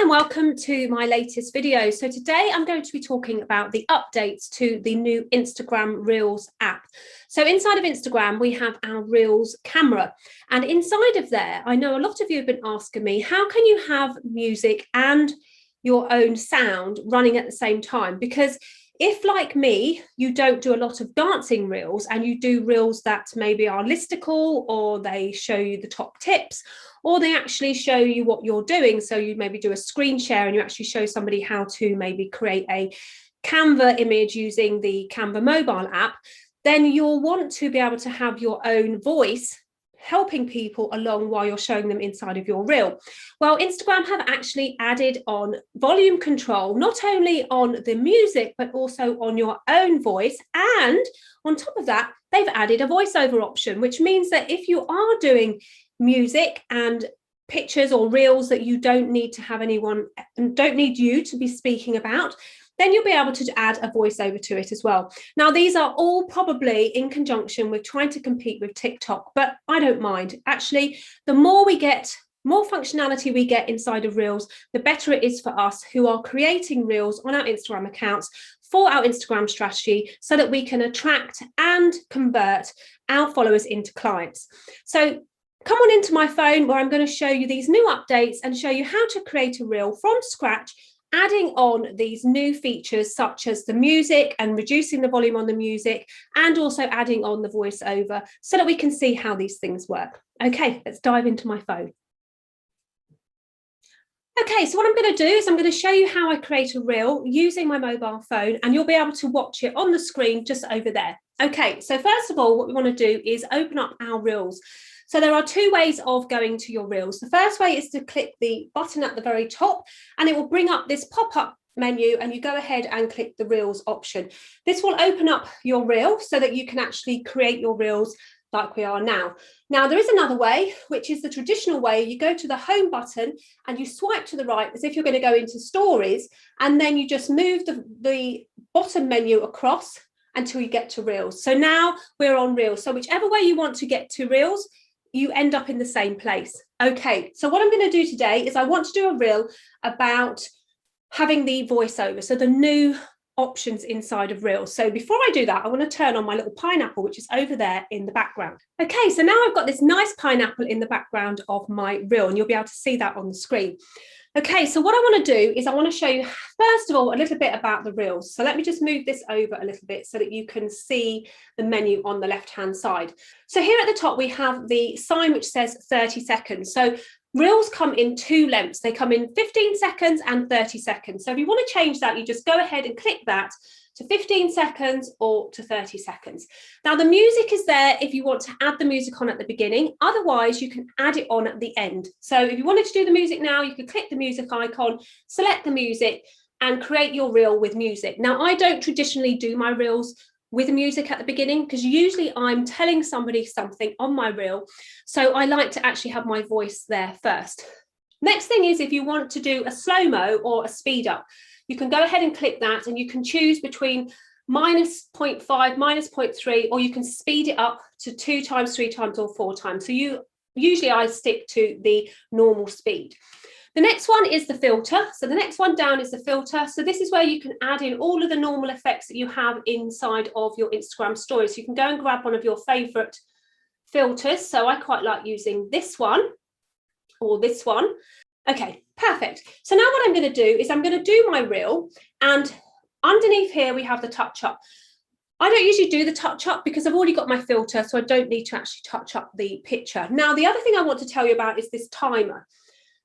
and welcome to my latest video. So today I'm going to be talking about the updates to the new Instagram Reels app. So inside of Instagram, we have our Reels camera, and inside of there, I know a lot of you have been asking me, how can you have music and your own sound running at the same time? Because if, like me, you don't do a lot of dancing reels and you do reels that maybe are listicle, or they show you the top tips, or they actually show you what you're doing. So you maybe do a screen share and you actually show somebody how to maybe create a Canva image using the Canva mobile app, then you'll want to be able to have your own voice helping people along while you're showing them inside of your reel. Well, Instagram have actually added on volume control, not only on the music, but also on your own voice. And on top of that, they've added a voiceover option, which means that if you are doing music and pictures or reels that you don't need to have anyone, don't need you to be speaking about, then you'll be able to add a voiceover to it as well. Now, these are all probably in conjunction with trying to compete with TikTok, but I don't mind. Actually, the more functionality we get inside of Reels, the better it is for us who are creating Reels on our Instagram accounts for our Instagram strategy, so that we can attract and convert our followers into clients. So come on into my phone, where I'm going to show you these new updates and show you how to create a reel from scratch, adding on these new features such as the music and reducing the volume on the music, and also adding on the voiceover so that we can see how these things work. Okay, let's dive into my phone. Okay, so what I'm going to do is I'm going to show you how I create a reel using my mobile phone, and you'll be able to watch it on the screen just over there. Okay, so first of all, what we want to do is open up our reels. So there are two ways of going to your reels. The first way is to click the button at the very top, and it will bring up this pop-up menu, and you go ahead and click the reels option. This will open up your reel so that you can actually create your reels like we are now. Now, there is another way, which is the traditional way. You go to the home button and you swipe to the right as if you're going to go into stories, and then you just move the bottom menu across until you get to reels. So now we're on reels. So whichever way you want to get to reels, you end up in the same place. Okay, so what I'm going to do today is I want to do a reel about having the voiceover, so the new options inside of Reels. So before I do that, I want to turn on my little pineapple, which is over there in the background. Okay, so now I've got this nice pineapple in the background of my reel, and you'll be able to see that on the screen. Okay, so what I want to do is I want to show you, first of all, a little bit about the reels. So let me just move this over a little bit so that you can see the menu on the left-hand side. So here at the top, we have the sign which says 30 seconds. So reels come in two lengths. They come in 15 seconds and 30 seconds. So if you want to change that, you just go ahead and click that to 15 seconds or to 30 seconds. Now, the music is there if you want to add the music on at the beginning. Otherwise, you can add it on at the end. So if you wanted to do the music now, you could click the music icon, select the music, and create your reel with music. Now, I don't traditionally do my reels with music at the beginning, because usually I'm telling somebody something on my reel. So I like to actually have my voice there first. Next thing is, if you want to do a slow-mo or a speed up, you can go ahead and click that, and you can choose between -0.5, -0.3, or you can speed it up to 2 times, 3 times, or 4 times. So usually I stick to the normal speed. The next one is the filter. So the next one down is the filter. So this is where you can add in all of the normal effects that you have inside of your Instagram stories. So you can go and grab one of your favorite filters. So I quite like using this one or this one. Okay, perfect. So now what I'm going to do is I'm going to do my reel, and underneath here we have the touch up. I don't usually do the touch up because I've already got my filter, so I don't need to actually touch up the picture. Now, the other thing I want to tell you about is this timer.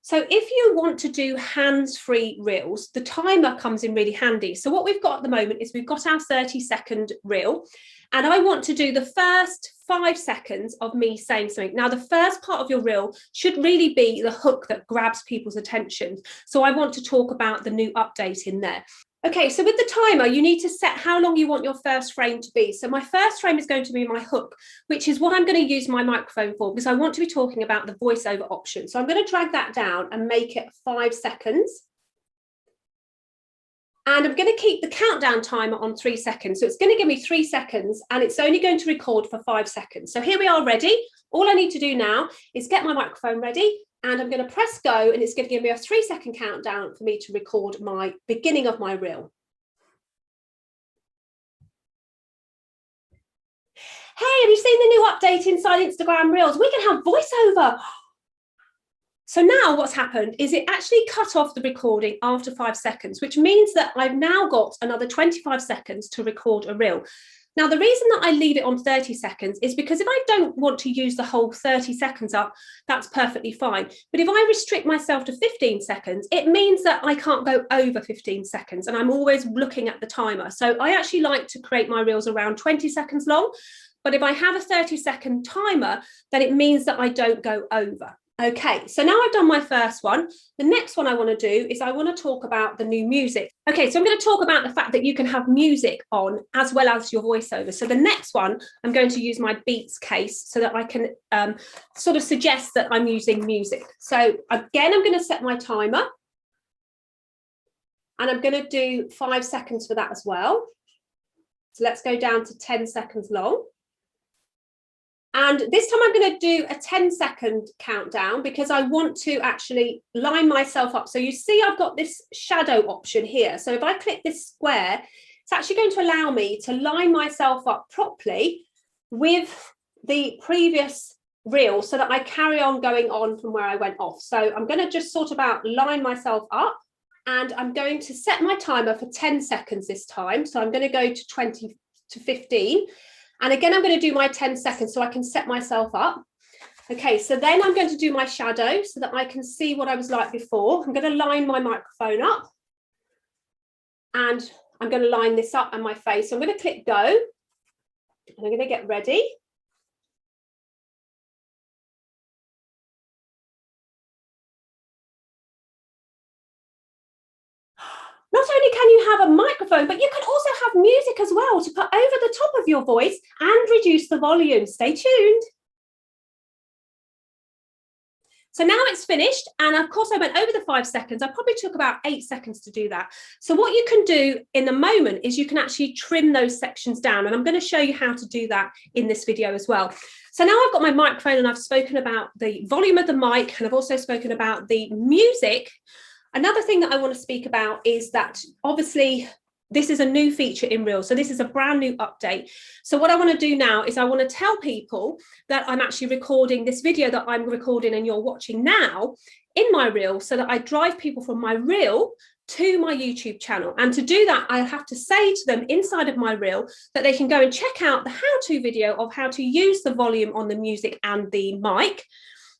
So if you want to do hands-free reels, the timer comes in really handy. So what we've got at the moment is we've got our 30-second reel, and I want to do the first 5 seconds of me saying something. Now, the first part of your reel should really be the hook that grabs people's attention. So I want to talk about the new update in there. Okay, so with the timer, you need to set how long you want your first frame to be. So my first frame is going to be my hook, which is what I'm going to use my microphone for, because I want to be talking about the voiceover option. So I'm going to drag that down and make it 5 seconds. And I'm going to keep the countdown timer on 3 seconds. So it's going to give me 3 seconds, and it's only going to record for 5 seconds. So here we are ready. All I need to do now is get my microphone ready, And I'm going to press go, and it's going to give me a 3-second countdown for me to record my beginning of my reel. Hey, have you seen the new update inside Instagram Reels? We can have voiceover. So now what's happened is it actually cut off the recording after 5 seconds, which means that I've now got another 25 seconds to record a reel. Now, the reason that I leave it on 30 seconds is because if I don't want to use the whole 30 seconds up, that's perfectly fine. But if I restrict myself to 15 seconds, it means that I can't go over 15 seconds, and I'm always looking at the timer. So I actually like to create my reels around 20 seconds long. But if I have a 30-second timer, then it means that I don't go over. Okay, so now I've done my first one. The next one I want to do is I want to talk about the new music. Okay, so I'm going to talk about the fact that you can have music on as well as your voiceover. So the next one, I'm going to use my beats case so that I can sort of suggest that I'm using music. So again, I'm going to set my timer. And I'm going to do 5 seconds for that as well. So let's go down to 10 seconds long. And this time I'm going to do a 10-second countdown because I want to actually line myself up. So you see I've got this shadow option here. So if I click this square, it's actually going to allow me to line myself up properly with the previous reel so that I carry on going on from where I went off. So I'm going to just sort of line myself up, and I'm going to set my timer for 10 seconds this time. So I'm going to go to 20 to 15. And again, I'm going to do my 10 seconds so I can set myself up. Okay, so then I'm going to do my shadow so that I can see what I was like before. I'm going to line my microphone up. And I'm going to line this up and my face. So I'm going to click go. And I'm going to get ready. Not only can you have a microphone, but you can also have music as well to put over the top of your voice and reduce the volume. Stay tuned. So now it's finished, and of course I went over the 5 seconds. I probably took about 8 seconds to do that. So what you can do in the moment is you can actually trim those sections down, and I'm going to show you how to do that in this video as well. So now I've got my microphone and I've spoken about the volume of the mic, and I've also spoken about the music. Another thing that I want to speak about is that obviously this is a new feature in Reels. So this is a brand new update. So what I want to do now is I want to tell people that I'm actually recording this video that I'm recording and you're watching now in my Reel, so that I drive people from my Reel to my YouTube channel. And to do that, I have to say to them inside of my Reel that they can go and check out the how-to video of how to use the volume on the music and the mic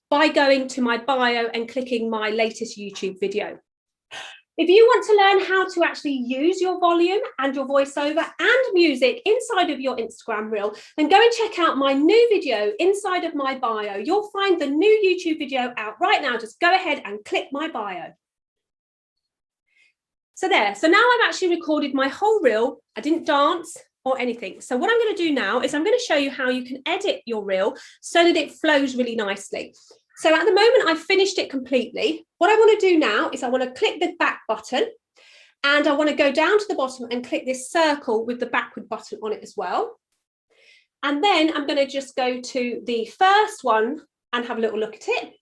by going to my bio and clicking my latest YouTube video. If you want to learn how to actually use your volume and your voiceover and music inside of your Instagram Reel, then go and check out my new video inside of my bio. You'll find the new YouTube video out right now. Just go ahead and click my bio. So there, so now I've actually recorded my whole Reel. I didn't dance or anything. So what I'm going to do now is I'm going to show you how you can edit your Reel so that it flows really nicely. So at the moment, I've finished it completely. What I want to do now is I want to click the back button, and I want to go down to the bottom and click this circle with the backward button on it as well. And then I'm going to just go to the first one and have a little look at it.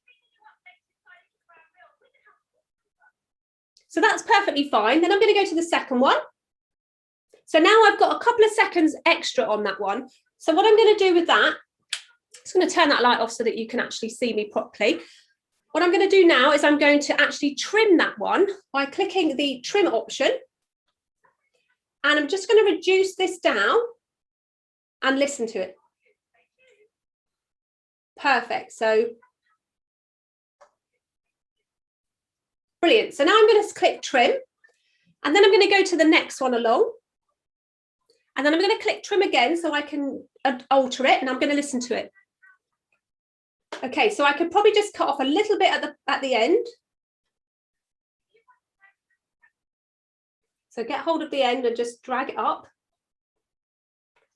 So that's perfectly fine. Then I'm going to go to the second one. So now I've got a couple of seconds extra on that one. So what I'm going to do with that, I'm just going to turn that light off so that you can actually see me properly. What I'm going to do now is I'm going to actually trim that one by clicking the trim option. And I'm just going to reduce this down and listen to it. Perfect. So brilliant. So now I'm going to click trim, and then I'm going to go to the next one along. And then I'm going to click trim again so I can alter it, and I'm going to listen to it. Okay, so I could probably just cut off a little bit at the end. So get hold of the end and just drag it up.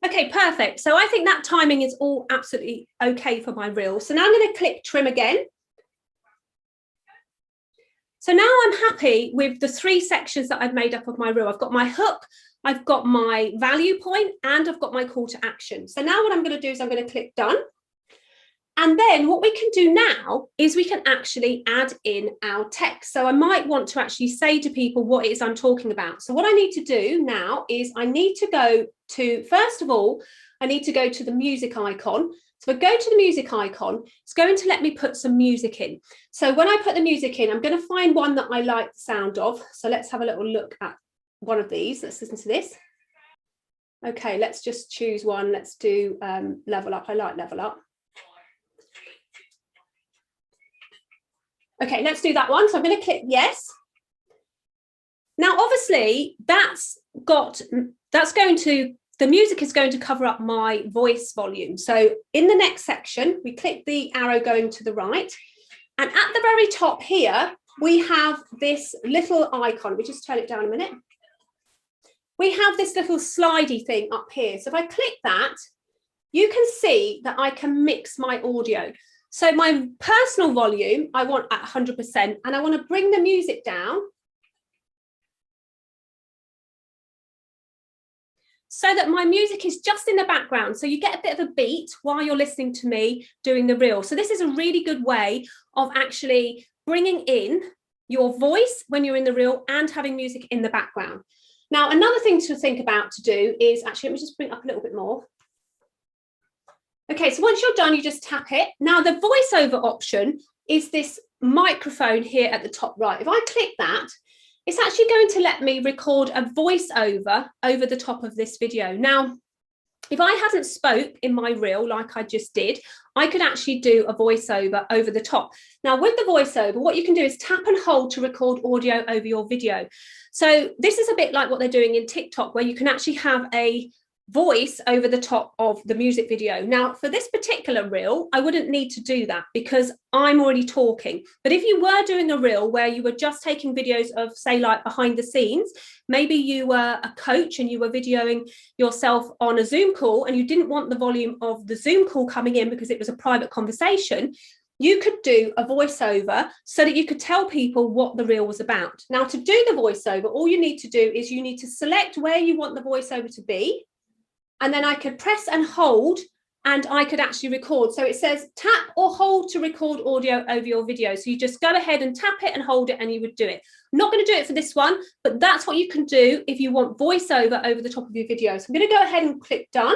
Okay, perfect. So I think that timing is all absolutely okay for my reel. So now I'm going to click trim again. So now I'm happy with the 3 sections that I've made up of my reel. I've got my hook, I've got my value point, and I've got my call to action. So now what I'm going to do is I'm going to click done. And then what we can do now is we can actually add in our text. So I might want to actually say to people what it is I'm talking about. So what I need to do now is I need to go to, first of all, I need to go to the music icon. So if I go to the music icon, it's going to let me put some music in. So when I put the music in, I'm going to find one that I like the sound of. So let's have a little look at one of these. Let's listen to this. Okay, let's just choose one. Let's do Level Up. I like Level Up. Okay, let's do that one. So I'm going to click yes. Now, obviously, the music is going to cover up my voice volume. So in the next section, we click the arrow going to the right. And at the very top here, we have this little icon. We just turn it down a minute. We have this little slidey thing up here. So if I click that, you can see that I can mix my audio. So my personal volume, I want at 100%, and I want to bring the music down so that my music is just in the background. So you get a bit of a beat while you're listening to me doing the reel. So this is a really good way of actually bringing in your voice when you're in the reel and having music in the background. Now, another thing to think about to do is, actually, let me just bring it up a little bit more. Okay, so once you're done, you just tap it. Now, the voiceover option is this microphone here at the top right. If I click that, it's actually going to let me record a voiceover over the top of this video. Now, if I hadn't spoke in my reel like I just did, I could actually do a voiceover over the top. Now, with the voiceover, what you can do is tap and hold to record audio over your video. So this is a bit like what they're doing in TikTok, where you can actually have a voice over the top of the music video. Now, for this particular reel, I wouldn't need to do that because I'm already talking. But if you were doing a reel where you were just taking videos of, say, like behind the scenes, maybe you were a coach and you were videoing yourself on a Zoom call and you didn't want the volume of the Zoom call coming in because it was a private conversation, you could do a voiceover so that you could tell people what the reel was about. Now, to do the voiceover, all you need to do is you need to select where you want the voiceover to be. And then I could press and hold and I could actually record. So it says tap or hold to record audio over your video. So you just go ahead and tap it and hold it and you would do it. I'm not going to do it for this one, but that's what you can do if you want voiceover over the top of your video. So I'm going to go ahead and click done.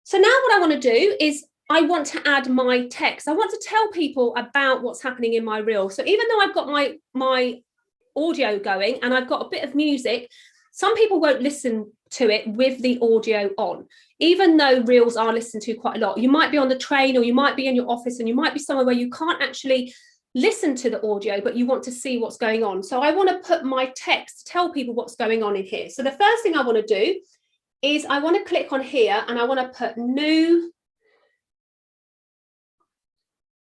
So now what I want to do is I want to add my text. I want to tell people about what's happening in my reel. So even though I've got my audio going and I've got a bit of music, some people won't listen to it with the audio on, even though reels are listened to quite a lot. You might be on the train or you might be in your office and you might be somewhere where you can't actually listen to the audio, but you want to see what's going on. So I want to put my text to tell people what's going on in here. So the first thing I want to do is I want to click on here and I want to put new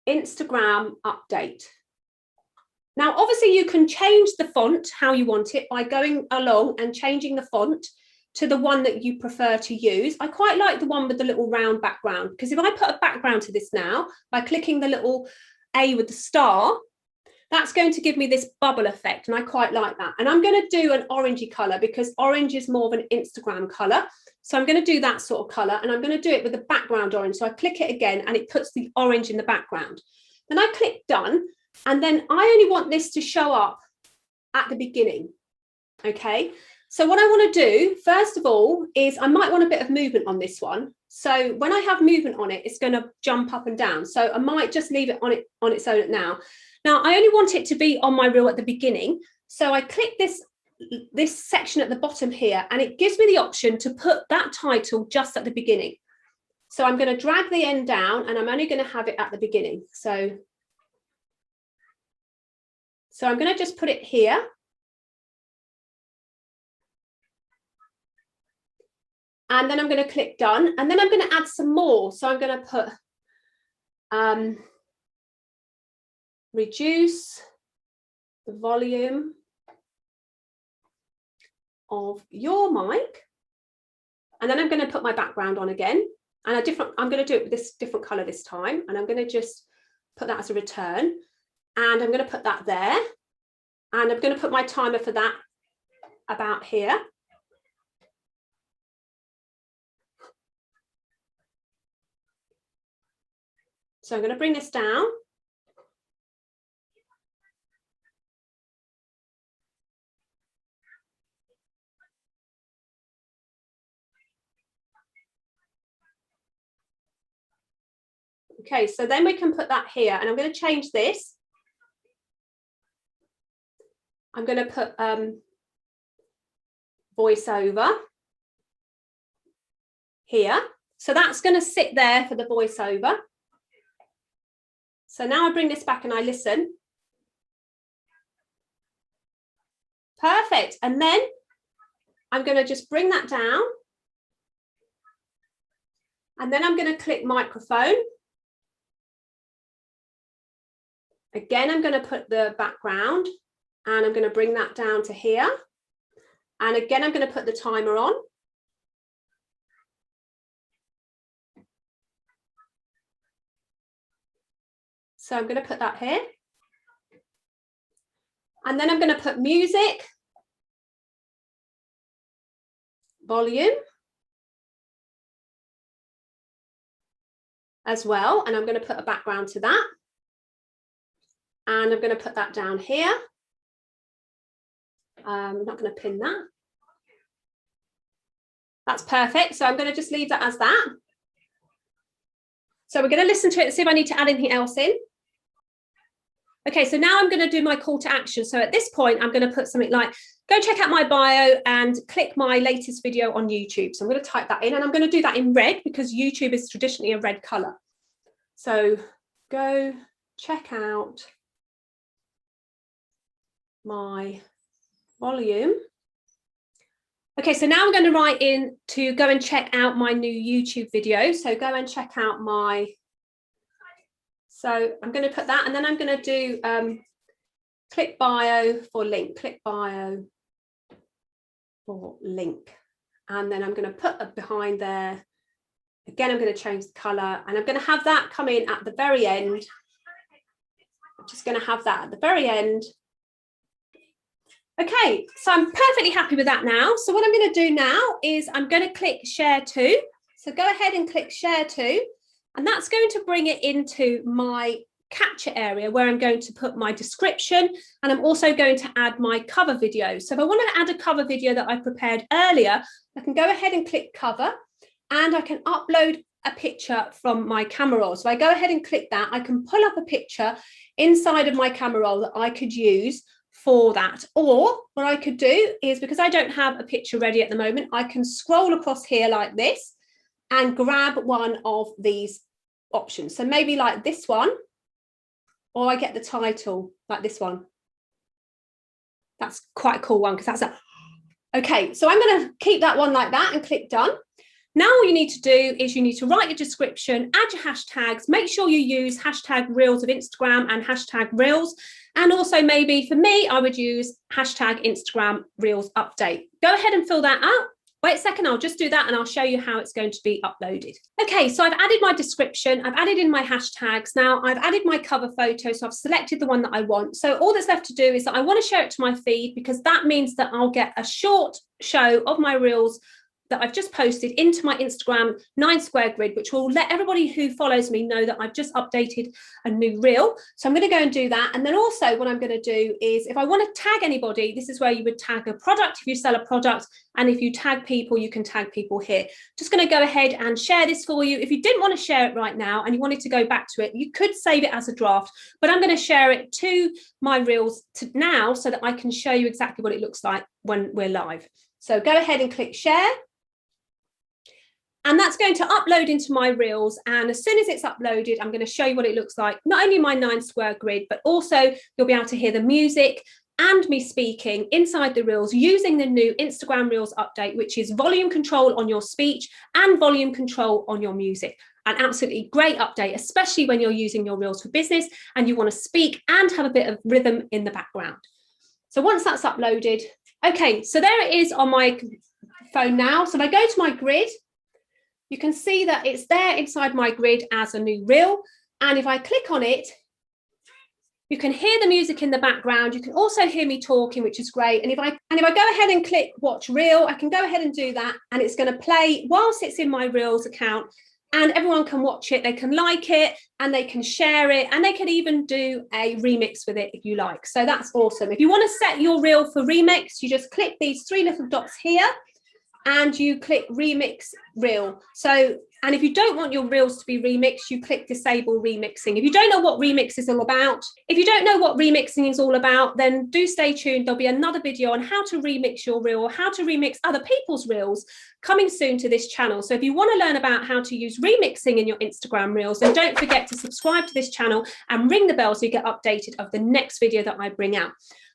Instagram update. Now, obviously, you can change the font how you want it by going along and changing the font to the one that you prefer to use. I quite like the one with the little round background, because if I put a background to this now, by clicking the little A with the star, that's going to give me this bubble effect, and I quite like that. And I'm going to do an orangey colour because orange is more of an Instagram colour. So I'm going to do that sort of colour, and I'm going to do it with the background orange. So I click it again, and it puts the orange in the background. Then I click done. And then I only want this to show up at the beginning, okay? So what I want to do, first of all, is I might want a bit of movement on this one. So when I have movement on it, it's going to jump up and down. So I might just leave it on its own now. Now, I only want it to be on my reel at the beginning. So I click this section at the bottom here, and it gives me the option to put that title just at the beginning. So I'm going to drag the end down, and I'm only going to have it at the beginning. So I'm going to just put it here. And then I'm going to click done. And then I'm going to add some more. So I'm going to put reduce the volume of your mic. And then I'm going to put my background on again. And I'm going to do it with this different color this time. And I'm going to just put that as a return. And I'm going to put that there. And I'm going to put my timer for that about here. So I'm going to bring this down. Okay, so then we can put that here, and I'm going to change this. I'm going to put voiceover here. So that's going to sit there for the voiceover. So now I bring this back and I listen. Perfect. And then I'm going to just bring that down. And then I'm going to click microphone. Again, I'm going to put the background and I'm going to bring that down to here. And again, I'm going to put the timer on. So I'm going to put that here. And then I'm going to put music, volume as well. And I'm going to put a background to that. And I'm going to put that down here. I'm not going to pin that. That's perfect. So I'm going to just leave that as that. So we're going to listen to it and see if I need to add anything else in. Okay, so now I'm going to do my call to action. So at this point, I'm going to put something like, go check out my bio and click my latest video on YouTube. So I'm going to type that in, and I'm going to do that in red because YouTube is traditionally a red color. So go check out my volume. Okay, so now I'm going to write in to go and check out my new YouTube video. So go and check out my, so I'm going to put that, and then I'm going to do click bio for link, click bio for link. And then I'm going to put a behind there. Again, I'm going to change the color, and I'm going to have that come in at the very end. I'm just going to have that at the very end. Okay, so I'm perfectly happy with that now. So what I'm going to do now is I'm going to click share to. So go ahead and click share to, and that's going to bring it into my capture area where I'm going to put my description, and I'm also going to add my cover video. So if I want to add a cover video that I prepared earlier, I can go ahead and click cover, and I can upload a picture from my camera roll. So I go ahead and click that. I can pull up a picture inside of my camera roll that I could use for that. Or what I could do is, because I don't have a picture ready at the moment, I can scroll across here like this and grab one of these options. So maybe like this one, or I get the title like this one. That's quite a cool one because that's a, okay, so I'm going to keep that one like that and click done. Now all you need to do is you need to write your description, add your hashtags, make sure you use hashtag Reels of Instagram and hashtag Reels. And also maybe for me, I would use hashtag Instagram Reels update. Go ahead and fill that out. Wait a second, I'll just do that and I'll show you how it's going to be uploaded. Okay, so I've added my description, I've added in my hashtags. Now I've added my cover photo, so I've selected the one that I want. So all that's left to do is that I want to share it to my feed, because that means that I'll get a short show of my Reels that I've just posted into my Instagram 9 square grid, which will let everybody who follows me know that I've just updated a new reel. So I'm going to go and do that. And then also what I'm going to do is, if I want to tag anybody, this is where you would tag a product if you sell a product. And if you tag people, you can tag people here. Just going to go ahead and share this for you. If you didn't want to share it right now and you wanted to go back to it, you could save it as a draft, but I'm going to share it to my Reels now so that I can show you exactly what it looks like when we're live. So go ahead and click share. And that's going to upload into my Reels. And as soon as it's uploaded, I'm going to show you what it looks like. Not only my 9 square grid, but also you'll be able to hear the music and me speaking inside the Reels using the new Instagram Reels update, which is volume control on your speech and volume control on your music. An absolutely great update, especially when you're using your Reels for business and you want to speak and have a bit of rhythm in the background. So once that's uploaded, okay, so there it is on my phone now. So if I go to my grid, you can see that it's there inside my grid as a new reel. And if I click on it, you can hear the music in the background. You can also hear me talking, which is great. And if I go ahead and click watch reel, I can go ahead and do that. And it's going to play whilst it's in my Reels account. and everyone can watch it, they can like it, and they can share it, and they can even do a remix with it if you like. So that's awesome. If you want to set your reel for remix, you just click these 3 little dots here and you click remix reel. So, and if you don't want your reels to be remixed, you click disable remixing. If you don't know what remix is all about, then do stay tuned. There'll be another video on how to remix your reel, or how to remix other people's reels, coming soon to this channel. So if you want to learn about how to use remixing in your Instagram reels, then don't forget to subscribe to this channel and ring the bell so you get updated of the next video that I bring out.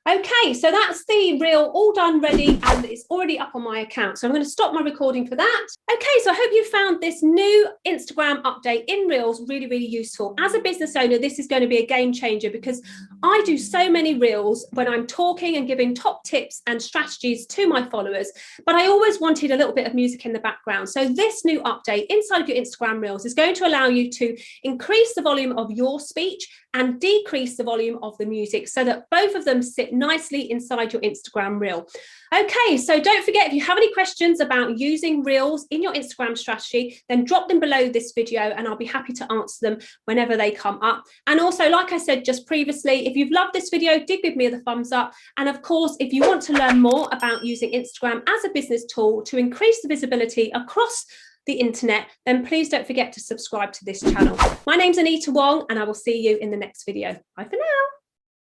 Okay, so that's the reel all done, ready, and it's already up on my account. So I'm going to stop my recording for that. Okay, so I hope you found this new Instagram update in Reels really, really useful. As a business owner, this is going to be a game changer, because I do so many Reels when I'm talking and giving top tips and strategies to my followers, but I always wanted a little bit of music in the background. So this new update inside of your Instagram Reels is going to allow you to increase the volume of your speech and decrease the volume of the music, so that both of them sit nicely inside your Instagram reel. Okay, so don't forget, if you have any questions about using Reels in your Instagram strategy, then drop them below this video and I'll be happy to answer them whenever they come up. And also, like I said just previously, if you've loved this video, do give me the thumbs up. And of course, if you want to learn more about using Instagram as a business tool to increase the visibility across the internet, then please don't forget to subscribe to this channel. My name's Anita Wong, and I will see you in the next video. Bye for now.